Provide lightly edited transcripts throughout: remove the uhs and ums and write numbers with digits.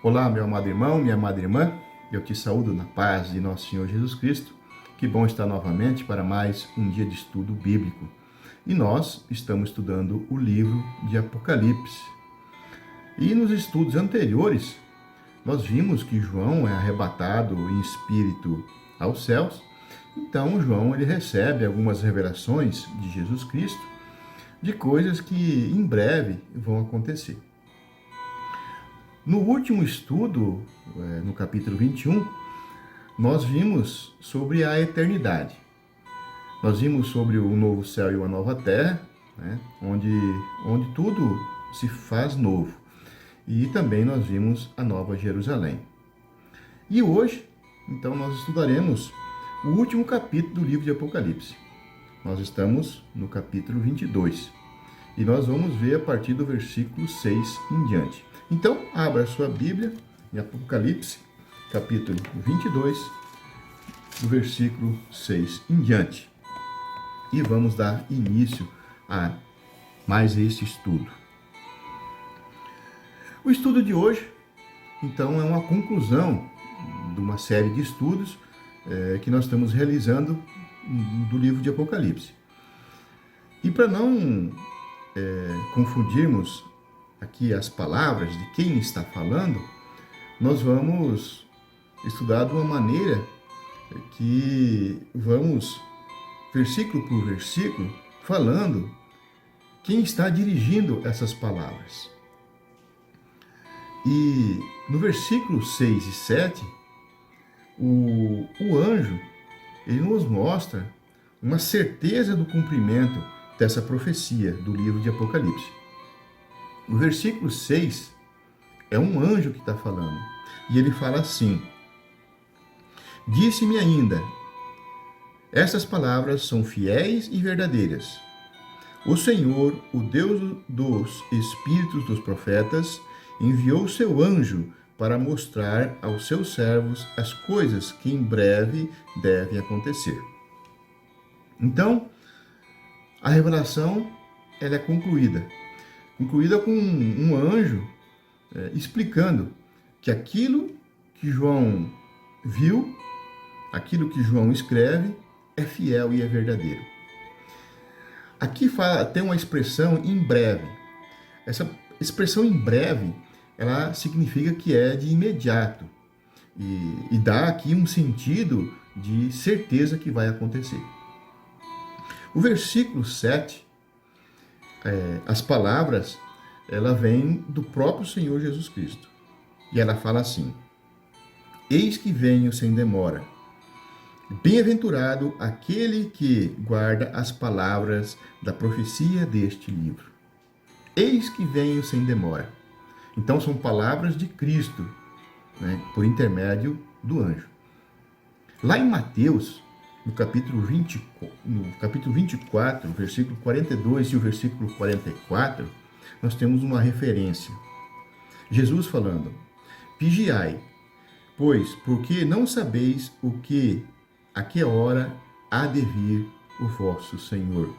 Olá, meu amado irmão, minha amada irmã, eu te saúdo na paz de nosso Senhor Jesus Cristo. Que bom estar novamente para mais um dia de estudo bíblico. E nós estamos estudando o livro de Apocalipse. E nos estudos anteriores, nós vimos que João é arrebatado em espírito aos céus. Então, João ele recebe algumas revelações de Jesus Cristo, de coisas que em breve vão acontecer. No último estudo, no capítulo 21, nós vimos sobre a eternidade. Nós vimos sobre o novo céu e uma nova terra, né, onde tudo se faz novo. E também nós vimos a nova Jerusalém. E hoje, então, nós estudaremos o último capítulo do livro de Apocalipse. Nós estamos no capítulo 22. E nós vamos ver a partir do versículo 6 em diante. Então, abra a sua Bíblia em Apocalipse, capítulo 22, do versículo 6 em diante. E vamos dar início a mais esse estudo. O estudo de hoje, então, é uma conclusão de uma série de estudos que nós estamos realizando do livro de Apocalipse. E para não confundirmos aqui as palavras de quem está falando, nós vamos estudar de uma maneira que vamos, versículo por versículo, falando quem está dirigindo essas palavras. E no versículo 6 e 7, o anjo, ele nos mostra uma certeza do cumprimento dessa profecia do livro de Apocalipse. O versículo 6 é um anjo que está falando. E ele fala assim: disse-me ainda, essas palavras são fiéis e verdadeiras. O Senhor, o Deus dos espíritos dos profetas, enviou seu anjo para mostrar aos seus servos as coisas que em breve devem acontecer. Então, a revelação ela é concluída com um anjo explicando que aquilo que João viu, aquilo que João escreve, é fiel e é verdadeiro. Aqui tem uma expressão em breve. Essa expressão em breve, ela significa que é de imediato e dá aqui um sentido de certeza que vai acontecer. O versículo 7, as palavras, ela vem do próprio Senhor Jesus Cristo. E ela fala assim: eis que venho sem demora. Bem-aventurado aquele que guarda as palavras da profecia deste livro. Eis que venho sem demora. Então são palavras de Cristo, né, por intermédio do anjo. Lá em Mateus, no capítulo 24, versículo 42 e o versículo 44, nós temos uma referência. Jesus falando: vigiai, pois, porque não sabeis a que hora há de vir o vosso Senhor.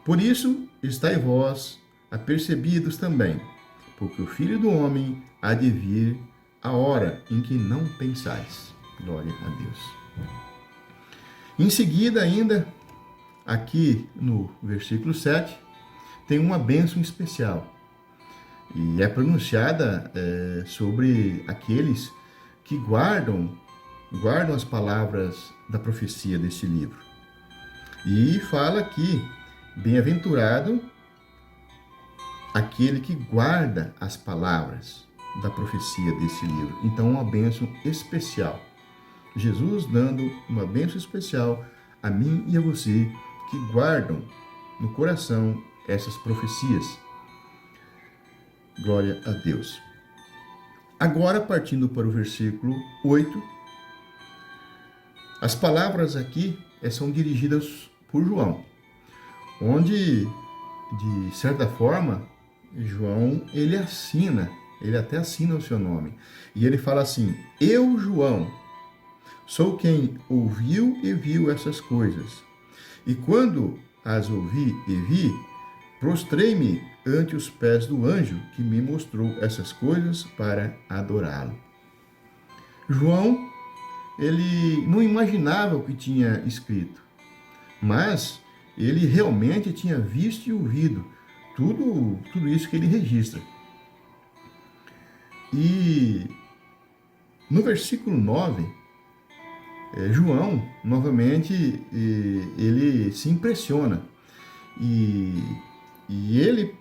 Por isso, estai vós apercebidos também, porque o Filho do Homem há de vir a hora em que não pensais. Glória a Deus. Em seguida, ainda, aqui no versículo 7, tem uma bênção especial. E é pronunciada sobre aqueles que guardam as palavras da profecia desse livro. E fala aqui: bem-aventurado aquele que guarda as palavras da profecia desse livro. Então, uma bênção especial. Jesus dando uma bênção especial a mim e a você que guardam no coração essas profecias. Glória a Deus. Agora, partindo para o versículo 8, as palavras aqui são dirigidas por João, onde, de certa forma, João, ele até assina o seu nome. E ele fala assim: eu, João, sou quem ouviu e viu essas coisas. E quando as ouvi e vi, prostrei-me ante os pés do anjo que me mostrou essas coisas para adorá-lo. João, ele não imaginava o que tinha escrito, mas ele realmente tinha visto e ouvido tudo isso que ele registra. E no versículo 9, João, novamente, ele se impressiona e ele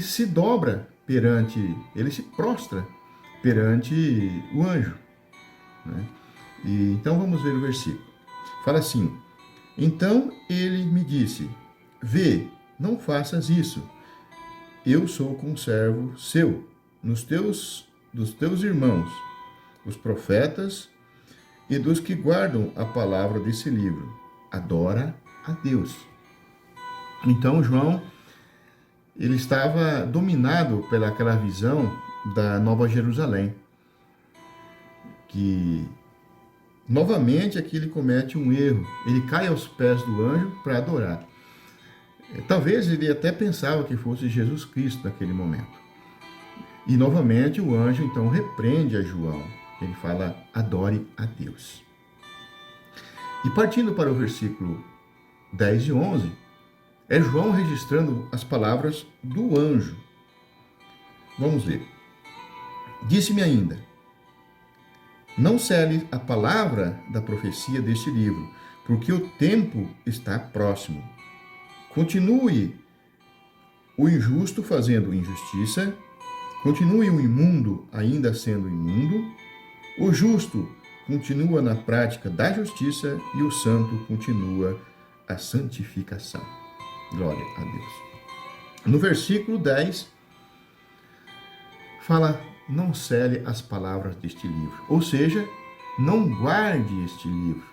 se dobra ele se prostra perante o anjo, né? Então vamos ver o versículo. Fala assim: então ele me disse, vê, não faças isso, eu sou conservo seu, dos teus irmãos, os profetas e dos que guardam a palavra desse livro. Adora a Deus. Então João, ele estava dominado pelaquela visão da Nova Jerusalém, que novamente aqui ele comete um erro. Ele cai aos pés do anjo para adorar. Talvez ele até pensava que fosse Jesus Cristo naquele momento. E novamente o anjo então repreende a João. Ele fala, adore a Deus. E partindo para o versículo 10 e 11, é João registrando as palavras do anjo. Vamos ver. Disse-me ainda, não cele a palavra da profecia deste livro, porque o tempo está próximo. Continue o injusto fazendo injustiça, continue o imundo ainda sendo imundo, o justo continua na prática da justiça e o santo continua a santificação. Glória a Deus. No versículo 10, fala, não cele as palavras deste livro. Ou seja, não guarde este livro.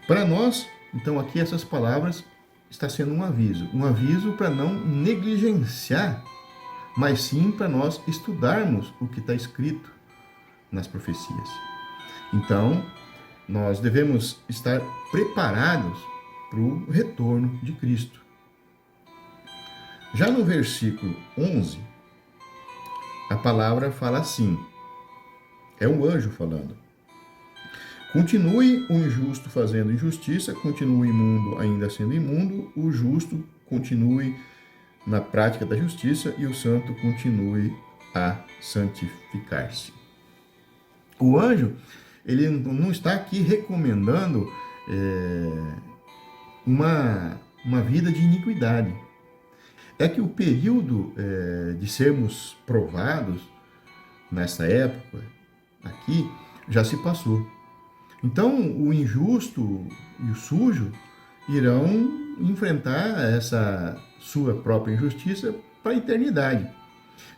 Para nós, então, aqui essas palavras está sendo um aviso para não negligenciar, mas sim para nós estudarmos o que está escrito nas profecias. Então, nós devemos estar preparados para o retorno de Cristo. Já no versículo 11, a palavra fala assim, é um anjo falando. Continue o injusto fazendo injustiça, continue o imundo ainda sendo imundo, o justo continue na prática da justiça e o santo continue a santificar-se. O anjo, ele não está aqui recomendando uma vida de iniquidade. É que o período de sermos provados nessa época aqui já se passou. Então o injusto e o sujo irão enfrentar essa sua própria injustiça para a eternidade.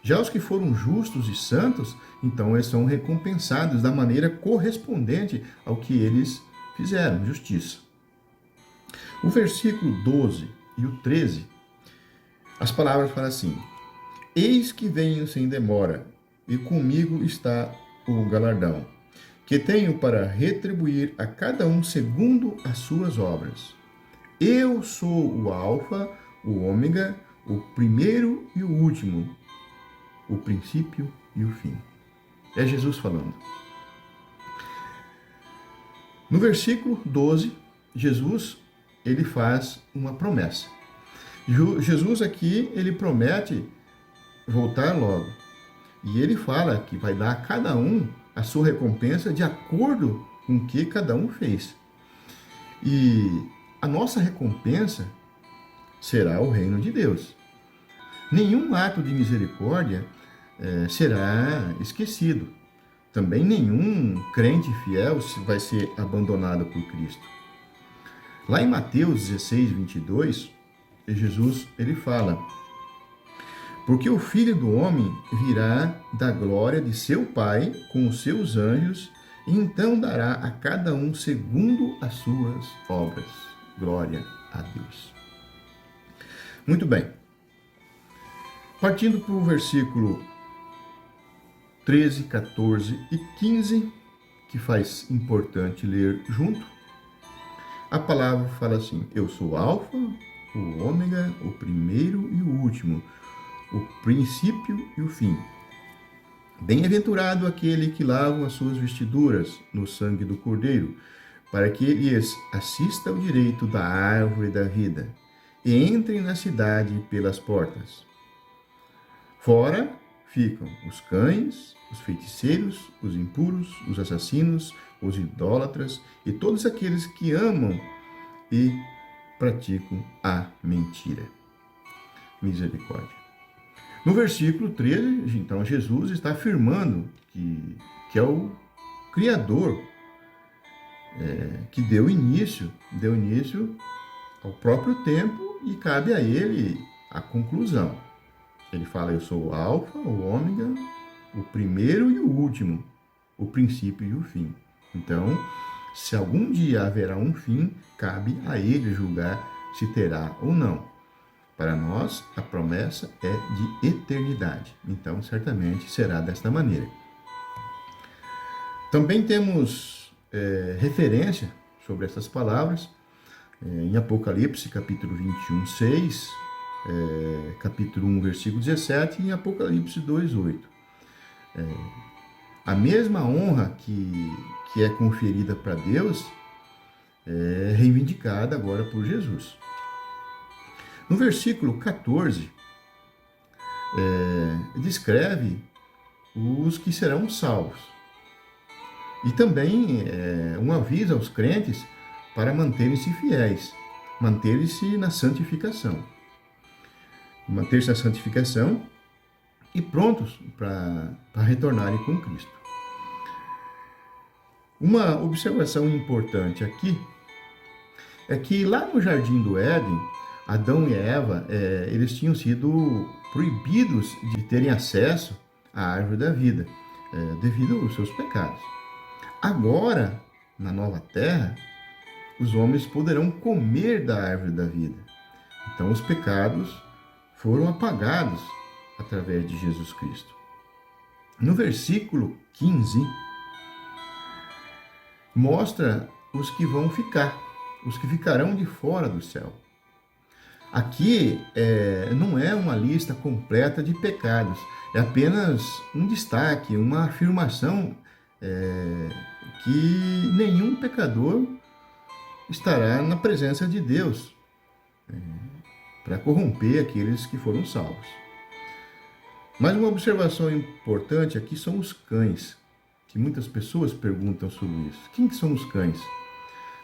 Já os que foram justos e santos, então eles são recompensados da maneira correspondente ao que eles fizeram, justiça. O versículo 12 e o 13, as palavras falam assim, eis que venho sem demora, e comigo está o galardão, que tenho para retribuir a cada um segundo as suas obras. Eu sou o Alfa, o Ômega, o primeiro e o último, o princípio e o fim. É Jesus falando. No versículo 12, Jesus, ele faz uma promessa. Jesus aqui, ele promete voltar logo. E ele fala que vai dar a cada um a sua recompensa de acordo com o que cada um fez. E a nossa recompensa será o reino de Deus. Nenhum ato de misericórdia será esquecido. Também nenhum crente fiel vai ser abandonado por Cristo. Lá em Mateus 16, 22, Jesus ele fala, porque o Filho do Homem virá da glória de seu Pai com os seus anjos, e então dará a cada um segundo as suas obras. Glória a Deus. Muito bem. Partindo para o versículo 13, 14 e 15, que faz importante ler junto, a palavra fala assim, eu sou Alfa o ômega, o primeiro e o último, o princípio e o fim. Bem-aventurado aquele que lava as suas vestiduras no sangue do Cordeiro, para que lhes assista o direito da árvore da vida, e entrem na cidade pelas portas. Fora ficam os cães, os feiticeiros, os impuros, os assassinos, os idólatras e todos aqueles que amam e praticam a mentira. Misericórdia. No versículo 13, então, Jesus está afirmando que é o Criador que deu início ao próprio tempo e cabe a ele a conclusão. Ele fala, eu sou o alfa, o ômega, o primeiro e o último, o princípio e o fim. Então, se algum dia haverá um fim, cabe a ele julgar se terá ou não. Para nós, a promessa é de eternidade. Então, certamente será desta maneira. Também temos referência sobre essas palavras em Apocalipse, capítulo 21, 6, capítulo 1, versículo 17, e em Apocalipse 2, 8. A mesma honra que é conferida para Deus é reivindicada agora por Jesus. No versículo 14, descreve os que serão salvos. E também um aviso aos crentes para manterem-se fiéis, manterem-se na santificação. Manter-se na santificação e prontos para retornarem com Cristo. Uma observação importante aqui é que lá no Jardim do Éden, Adão e Eva, eles tinham sido proibidos de terem acesso à árvore da vida, devido aos seus pecados. Agora, na nova terra, os homens poderão comer da árvore da vida. Então, os pecados foram apagados através de Jesus Cristo. No versículo 15, mostra os que vão ficar, os que ficarão de fora do céu. Aqui não é uma lista completa de pecados, é apenas um destaque, uma afirmação que nenhum pecador estará na presença de Deus para corromper aqueles que foram salvos. Mas uma observação importante aqui são os cães, que muitas pessoas perguntam sobre isso. Quem que são os cães?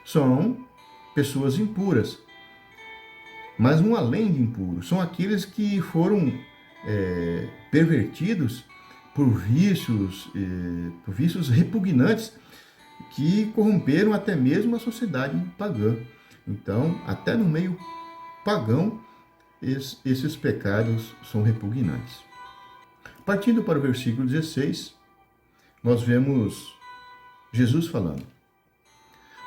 São pessoas impuras, mas um além de impuros, são aqueles que foram pervertidos por vícios repugnantes que corromperam até mesmo a sociedade pagã. Então, até no meio pagão, esses pecados são repugnantes. Partindo para o versículo 16, nós vemos Jesus falando.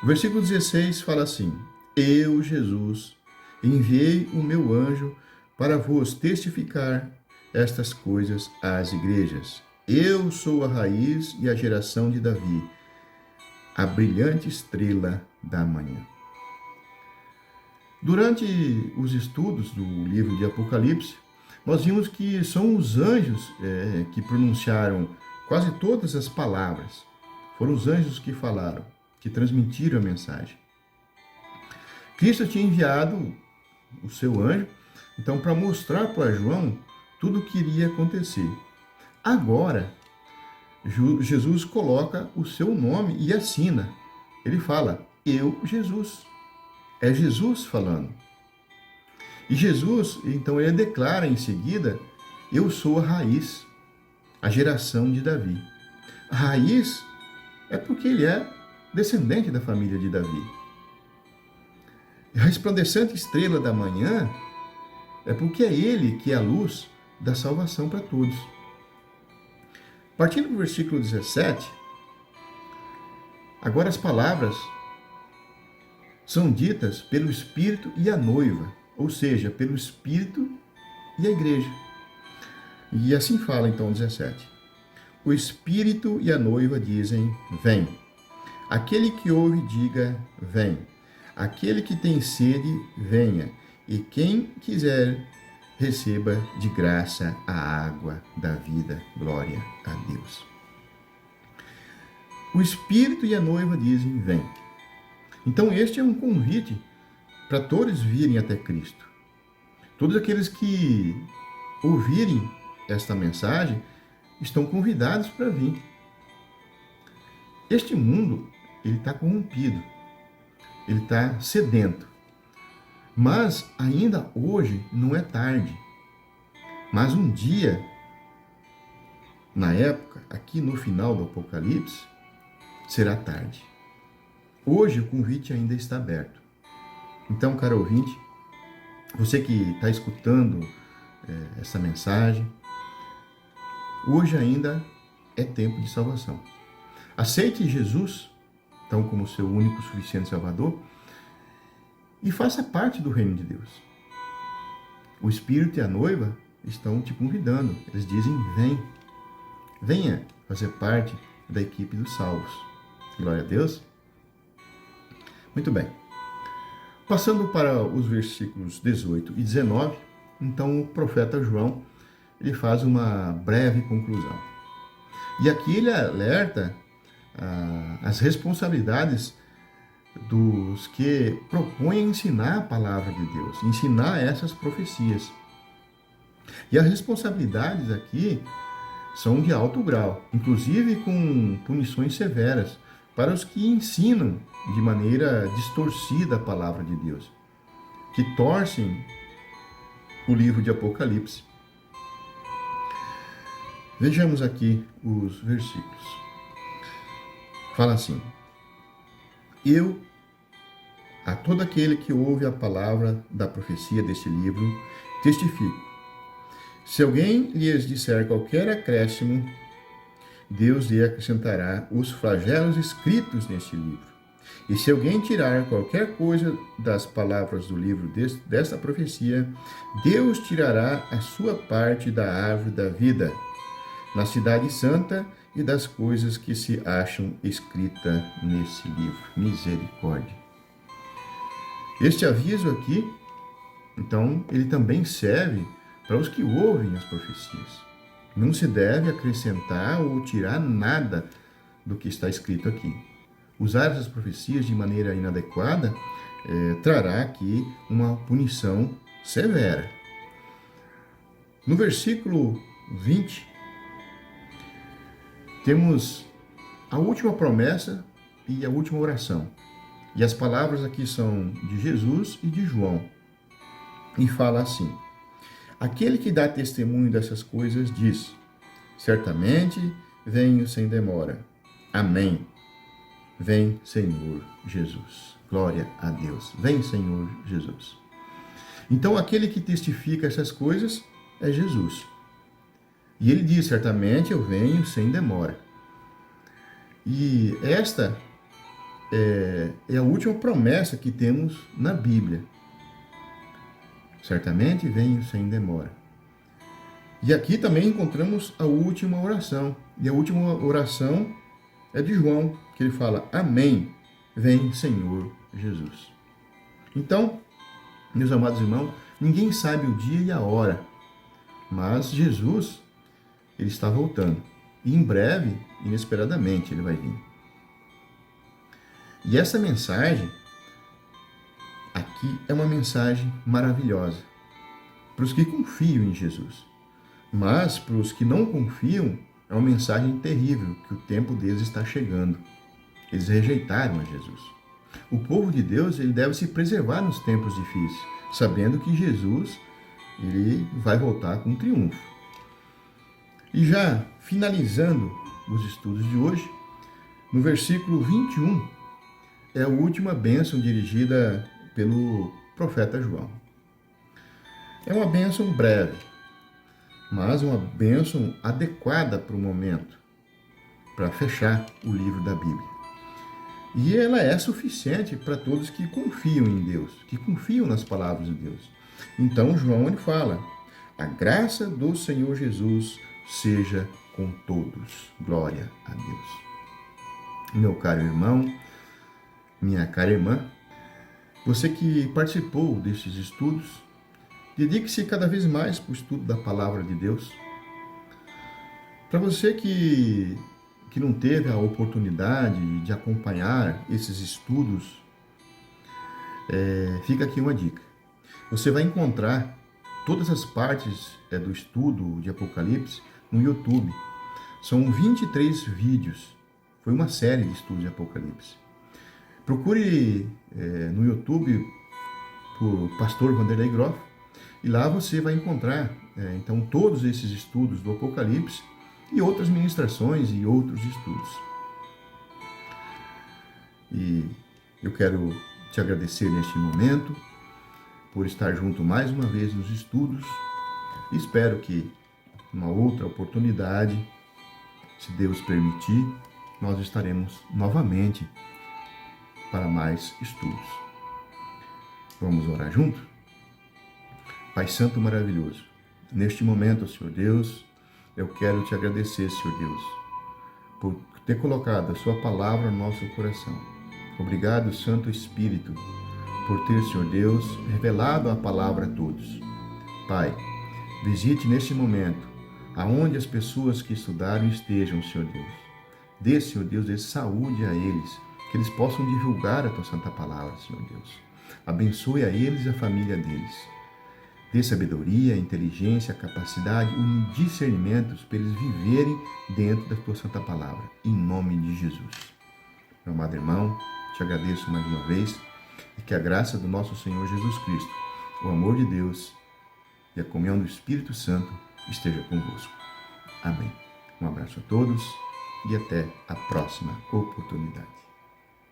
O versículo 16 fala assim: Eu, Jesus, enviei o meu anjo para vos testificar estas coisas às igrejas. Eu sou a raiz e a geração de Davi, a brilhante estrela da manhã. Durante os estudos do livro de Apocalipse, nós vimos que são os anjos que pronunciaram quase todas as palavras. Foram os anjos que falaram, que transmitiram a mensagem. Cristo tinha enviado o seu anjo, então, para mostrar para João tudo o que iria acontecer. Agora, Jesus coloca o seu nome e assina. Ele fala, eu, Jesus. É Jesus falando. E Jesus, então, ele declara em seguida, eu sou a raiz, a geração de Davi. A raiz é porque ele é descendente da família de Davi. A resplandecente estrela da manhã é porque é ele que é a luz da salvação para todos. Partindo do versículo 17, agora as palavras são ditas pelo Espírito e a noiva, ou seja, pelo Espírito e a igreja. E assim fala então 17. O Espírito e a noiva dizem, vem. Aquele que ouve, diga, vem. Aquele que tem sede, venha. e quem quiser receba de graça a água da vida. Glória a Deus. O Espírito e a noiva dizem: vem. Então este é um convite para todos virem até Cristo. Todos aqueles que ouvirem esta mensagem estão convidados para vir. Este mundo, ele está corrompido, ele está sedento. Mas ainda hoje não é tarde. Mas um dia, na época, aqui no final do Apocalipse, será tarde. Hoje o convite ainda está aberto. Então, caro ouvinte, você que está escutando essa mensagem, hoje ainda é tempo de salvação. Aceite Jesus, então, como seu único suficiente Salvador, e faça parte do reino de Deus. O Espírito e a noiva estão te convidando. Eles dizem: vem, venha fazer parte da equipe dos salvos. Glória a Deus. Muito bem. Passando para os versículos 18 e 19, então o profeta João ele faz uma breve conclusão. E aqui ele alerta as responsabilidades dos que propõem ensinar a palavra de Deus, ensinar essas profecias. E as responsabilidades aqui são de alto grau, inclusive com punições severas para os que ensinam de maneira distorcida a palavra de Deus, que torcem o livro de Apocalipse. Vejamos aqui os versículos. Fala assim: eu, a todo aquele que ouve a palavra da profecia deste livro, testifico. Se alguém lhes disser qualquer acréscimo, Deus lhe acrescentará os flagelos escritos neste livro. E se alguém tirar qualquer coisa das palavras do livro desta profecia, Deus tirará a sua parte da árvore da vida, na cidade santa e das coisas que se acham escritas nesse livro. Misericórdia. Este aviso aqui, então, ele também serve para os que ouvem as profecias. Não se deve acrescentar ou tirar nada do que está escrito aqui. Usar essas profecias de maneira inadequada trará aqui uma punição severa. No versículo 20, temos a última promessa e a última oração. E as palavras aqui são de Jesus e de João. E fala assim: aquele que dá testemunho dessas coisas diz: certamente venho sem demora. Amém. Vem, Senhor Jesus. Glória a Deus. Vem, Senhor Jesus. Então, aquele que testifica essas coisas é Jesus. E ele diz: certamente eu venho sem demora. E esta é a última promessa que temos na Bíblia. Certamente venho sem demora. E aqui também encontramos a última oração. E a última oração é de João, que ele fala: amém, vem Senhor Jesus. Então, meus amados irmãos, ninguém sabe o dia e a hora, mas Jesus, ele está voltando. E em breve, inesperadamente, ele vai vir. E essa mensagem aqui é uma mensagem maravilhosa para os que confiam em Jesus. Mas para os que não confiam, é uma mensagem terrível, que o tempo deles está chegando. Eles rejeitaram a Jesus. O povo de Deus, ele deve se preservar nos tempos difíceis, sabendo que Jesus, ele vai voltar com triunfo. E já finalizando os estudos de hoje, no versículo 21, é a última bênção dirigida pelo profeta João. É uma bênção breve, mas uma bênção adequada para o momento, para fechar o livro da Bíblia. E ela é suficiente para todos que confiam em Deus, que confiam nas palavras de Deus. Então João ele fala: a graça do Senhor Jesus seja com todos. Glória a Deus. Meu caro irmão, minha cara irmã, Você que participou destes estudos, dedique-se cada vez mais para o estudo da Palavra de Deus. Para você que não teve a oportunidade de acompanhar esses estudos, fica aqui uma dica. Você vai encontrar todas as partes do estudo de Apocalipse no YouTube. São 23 vídeos. Foi uma série de estudos de Apocalipse. Procure no YouTube por Pastor Vanderlei Groff e lá você vai encontrar então todos esses estudos do Apocalipse e outras ministrações e outros estudos. E eu quero te agradecer neste momento por estar junto mais uma vez nos estudos e espero que numa outra oportunidade, se Deus permitir, nós estaremos novamente para mais estudos. Vamos orar junto? Pai Santo maravilhoso, neste momento, Senhor Deus, eu quero te agradecer, Senhor Deus, por ter colocado a sua palavra no nosso coração. Obrigado, Santo Espírito, por ter, Senhor Deus, revelado a palavra a todos. Pai, visite neste momento aonde as pessoas que estudaram estejam, Senhor Deus. Dê, Senhor Deus, dê saúde a eles, que eles possam divulgar a tua santa palavra, Senhor Deus. Abençoe a eles e a família deles. Dê sabedoria, inteligência, capacidade e discernimentos para eles viverem dentro da tua santa palavra. Em nome de Jesus. Meu amado irmão, te agradeço mais uma vez e que a graça do nosso Senhor Jesus Cristo, o amor de Deus e a comunhão do Espírito Santo esteja convosco. Amém. Um abraço a todos e até a próxima oportunidade.